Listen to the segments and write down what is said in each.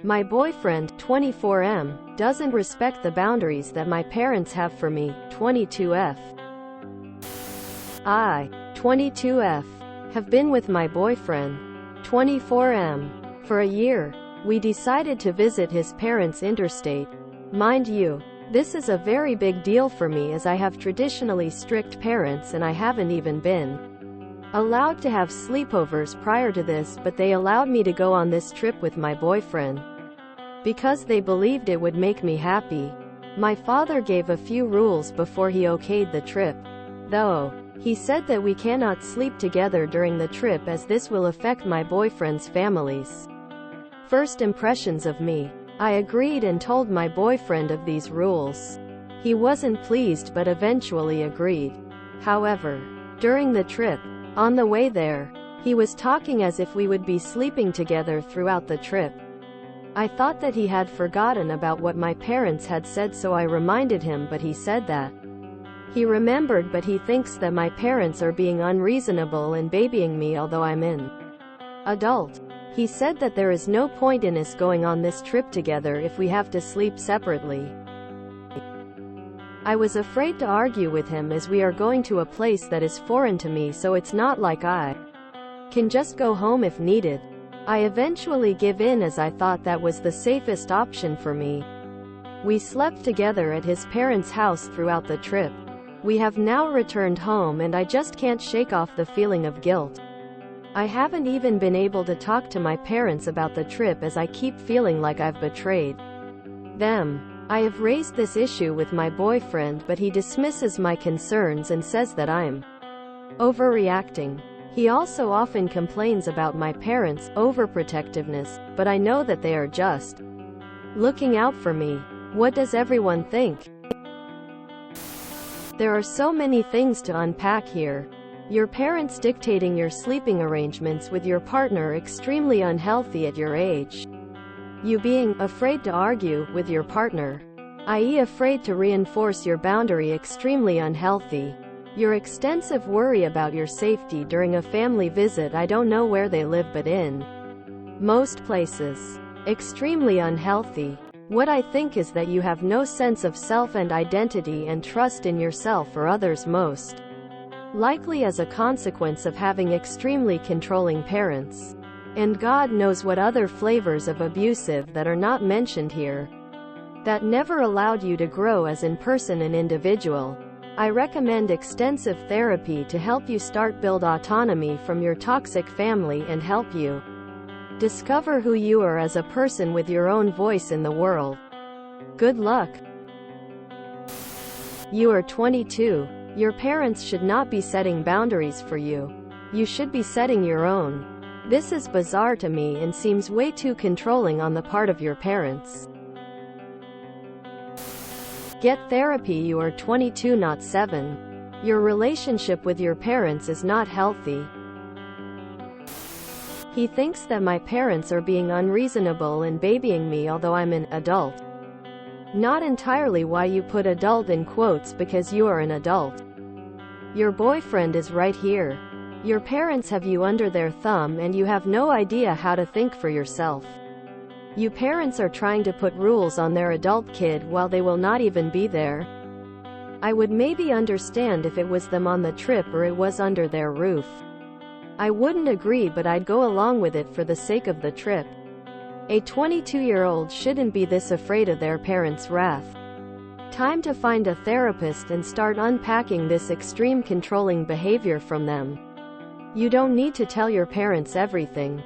My boyfriend, 24M, doesn't respect the boundaries that my parents have for me, 22F. I, 22F, have been with my boyfriend, 24M, for a year. We decided to visit his parents interstate. Mind you, this is a very big deal for me as I have traditionally strict parents and I haven't even been allowed to have sleepovers prior to this, but they allowed me to go on this trip with my boyfriend because they believed it would make me happy. My father gave a few rules before he okayed the trip, though. He said that we cannot sleep together during the trip as this will affect my boyfriend's families. First impressions of me. I agreed and told my boyfriend of these rules. He wasn't pleased but eventually agreed. However, during the trip, on the way there, he was talking as if we would be sleeping together throughout the trip. I thought that he had forgotten about what my parents had said, so I reminded him, but he said that he remembered, but he thinks that my parents are being unreasonable and babying me although I'm an adult. He said that there is no point in us going on this trip together if we have to sleep separately. I was afraid to argue with him as we are going to a place that is foreign to me, so it's not like I can just go home if needed. I eventually give in as I thought that was the safest option for me. We slept together at his parents' house throughout the trip. We have now returned home and I just can't shake off the feeling of guilt. I haven't even been able to talk to my parents about the trip as I keep feeling like I've betrayed them. I have raised this issue with my boyfriend, but he dismisses my concerns and says that I'm overreacting. He also often complains about my parents' overprotectiveness, but I know that they are just looking out for me. What does everyone think? There are so many things to unpack here. Your parents dictating your sleeping arrangements with your partner extremely unhealthy at your age. You being afraid to argue with your partner, i.e. afraid to reinforce your boundary, extremely unhealthy. Your extensive worry about your safety during a family visit, I don't know where they live but in most places, extremely unhealthy. What I think is that you have no sense of self and identity and trust in yourself or others, most likely as a consequence of having extremely controlling parents. And God knows what other flavors of abusive that are not mentioned here, that never allowed you to grow as in person and individual. I recommend extensive therapy to help you start build autonomy from your toxic family and help you discover who you are as a person with your own voice in the world. Good luck. You are 22. Your parents should not be setting boundaries for you. You should be setting your own. This is bizarre to me and seems way too controlling on the part of your parents. Get therapy. You are 22, not 7. Your relationship with your parents is not healthy. He thinks that my parents are being unreasonable and babying me although I'm an adult. Not entirely why you put adult in quotes, because you are an adult. Your boyfriend is right here. Your parents have you under their thumb and you have no idea how to think for yourself. You parents are trying to put rules on their adult kid while they will not even be there. I would maybe understand if it was them on the trip or it was under their roof. I wouldn't agree, but I'd go along with it for the sake of the trip. A 22-year-old shouldn't be this afraid of their parents' wrath. Time to find a therapist and start unpacking this extreme controlling behavior from them. You don't need to tell your parents everything.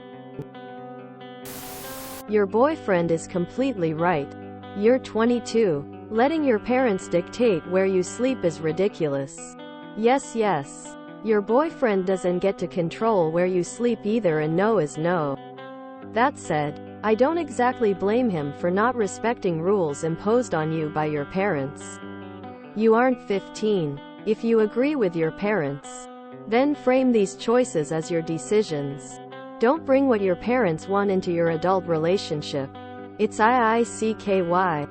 Your boyfriend is completely right. You're 22. Letting your parents dictate where you sleep is ridiculous. Yes. Your boyfriend doesn't get to control where you sleep either, and no is no. That said, I don't exactly blame him for not respecting rules imposed on you by your parents. You aren't 15. If you agree with your parents, then frame these choices as your decisions. Don't bring what your parents want into your adult relationship. It's IICKY.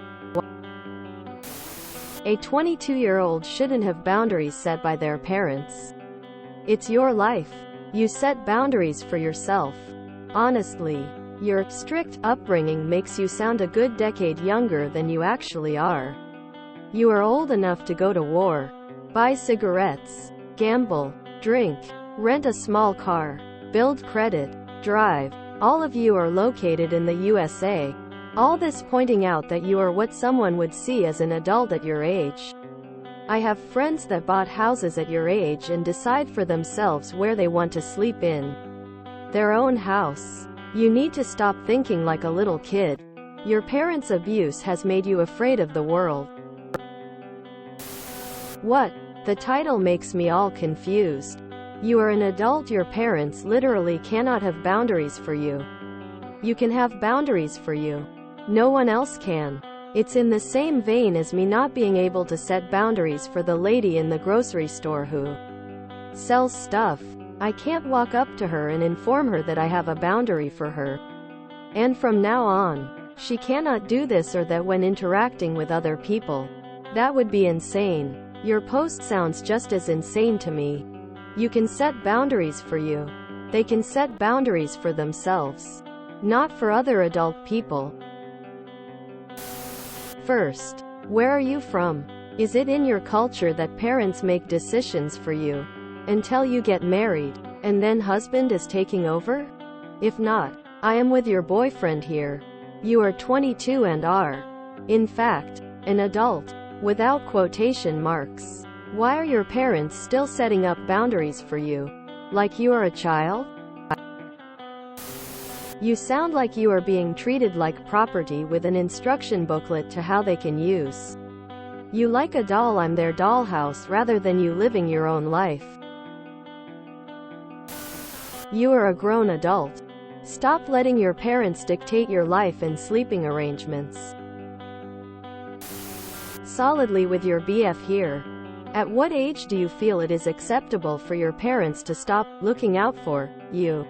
A 22-year-old shouldn't have boundaries set by their parents. It's your life. You set boundaries for yourself. Honestly, Your strict upbringing makes you sound a good decade younger than you actually are. You are old enough to go to war, buy cigarettes, gamble, drink, rent a small car, build credit, drive. All of you are located in the USA. All this pointing out that you are what someone would see as an adult at your age. I have friends that bought houses at your age and decide for themselves where they want to sleep in their own house. You need to stop thinking like a little kid. Your parents' abuse has made you afraid of the world. What? The title makes me all confused. You are an adult. Your parents literally cannot have boundaries for you. You can have boundaries for you. No one else can. It's in the same vein as me not being able to set boundaries for the lady in the grocery store who sells stuff. I can't walk up to her and inform her that I have a boundary for her. And from now on, she cannot do this or that when interacting with other people. That would be insane. Your post sounds just as insane to me. You can set boundaries for you. They can set boundaries for themselves, not for other adult people. First, where are you from? Is it in your culture that parents make decisions for you until you get married, and then husband is taking over? If not, I am with your boyfriend here. You are 22 and are, in fact, an adult, without quotation marks. Why are your parents still setting up boundaries for you? Like you are a child? You sound like you are being treated like property with an instruction booklet to how they can use you like a doll. I'm their dollhouse rather than you living your own life. You are a grown adult. Stop letting your parents dictate your life and sleeping arrangements. Solidly with your BF here. At what age do you feel it is acceptable for your parents to stop looking out for you?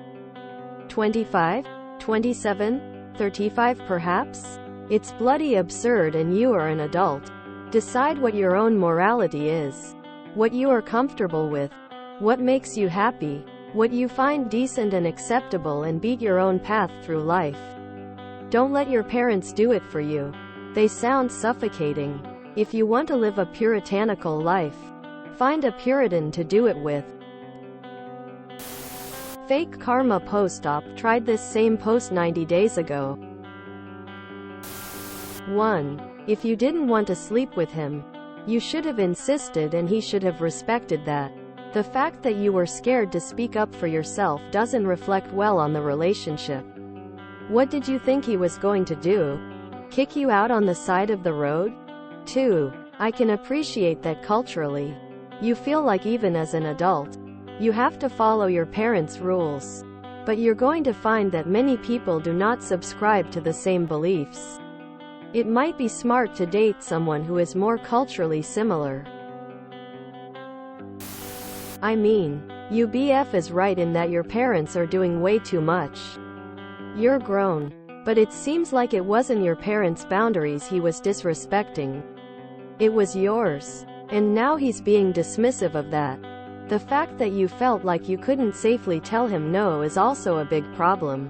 25? 27? 35 perhaps? It's bloody absurd, and you are an adult. Decide what your own morality is. What you are comfortable with. What makes you happy. What you find decent and acceptable, and beat your own path through life. Don't let your parents do it for you. They sound suffocating. If you want to live a puritanical life, find a Puritan to do it with. Fake karma post-op tried this same post 90 days ago. 1. If you didn't want to sleep with him, you should have insisted and he should have respected that. The fact that you were scared to speak up for yourself doesn't reflect well on the relationship. What did you think he was going to do? Kick you out on the side of the road? 2. I can appreciate that culturally, you feel like even as an adult, you have to follow your parents' rules. But you're going to find that many people do not subscribe to the same beliefs. It might be smart to date someone who is more culturally similar. I mean, UBF is right in that your parents are doing way too much. You're grown. But it seems like it wasn't your parents' boundaries he was disrespecting. It was yours. And now he's being dismissive of that. The fact that you felt like you couldn't safely tell him no is also a big problem.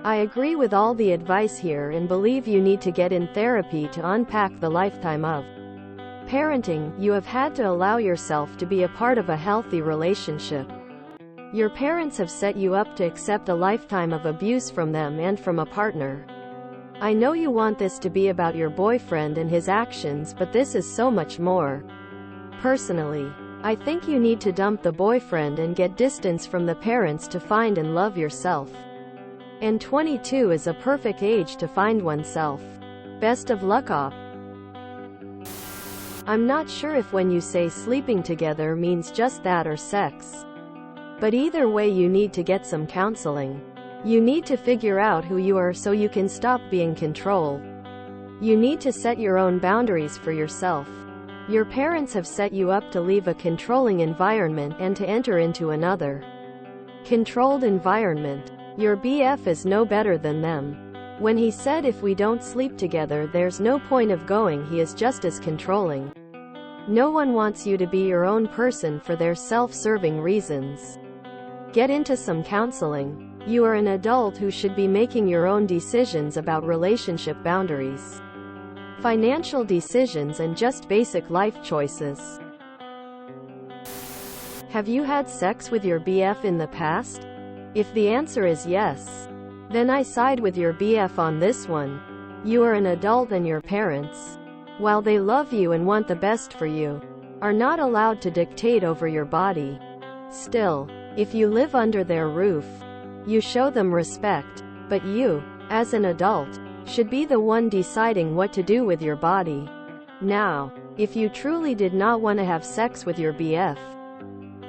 I agree with all the advice here and believe you need to get in therapy to unpack the lifetime of parenting you have had to allow yourself to be a part of a healthy relationship. Your parents have set you up to accept a lifetime of abuse from them and from a partner. I know you want this to be about your boyfriend and his actions, but this is so much more. Personally, I think you need to dump the boyfriend and get distance from the parents to find and love yourself. And 22 is a perfect age to find oneself. Best of luck, op. I'm not sure if when you say sleeping together means just that or sex. But either way, you need to get some counseling. You need to figure out who you are so you can stop being controlled. You need to set your own boundaries for yourself. Your parents have set you up to leave a controlling environment and to enter into another controlled environment. Your BF is no better than them. When he said if we don't sleep together there's no point of going, he is just as controlling. No one wants you to be your own person for their self-serving reasons. Get into some counseling. You are an adult who should be making your own decisions about relationship boundaries, financial decisions, and just basic life choices. Have you had sex with your BF in the past? If the answer is yes, then I side with your BF on this one. You are an adult, and your parents, while they love you and want the best for you, are not allowed to dictate over your body. Still, if you live under their roof, you show them respect, but you, as an adult, should be the one deciding what to do with your body. Now, if you truly did not want to have sex with your BF,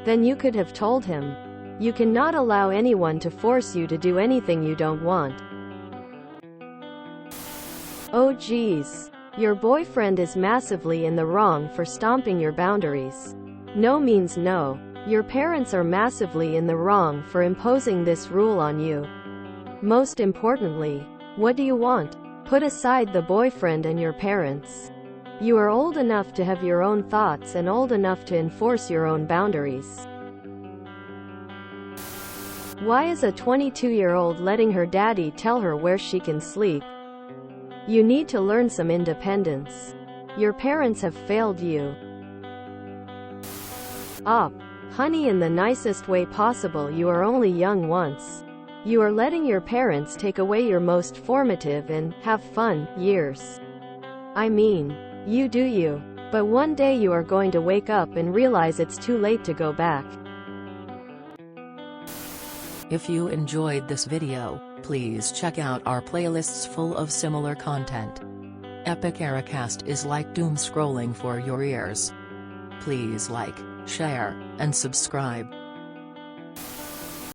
then you could have told him. You cannot allow anyone to force you to do anything you don't want. Oh geez. Your boyfriend is massively in the wrong for stomping your boundaries. No means no. Your parents are massively in the wrong for imposing this rule on you. Most importantly, what do you want? Put aside the boyfriend and your parents. You are old enough to have your own thoughts and old enough to enforce your own boundaries. Why is a 22-year-old letting her daddy tell her where she can sleep? You need to learn some independence. Your parents have failed you. Honey, in the nicest way possible, you are only young once. You are letting your parents take away your most formative and have fun years. I mean, you do you. But one day you are going to wake up and realize it's too late to go back. If you enjoyed this video, please check out our playlists full of similar content. Epic Ericast is like doom scrolling for your ears. Please like, share, and subscribe.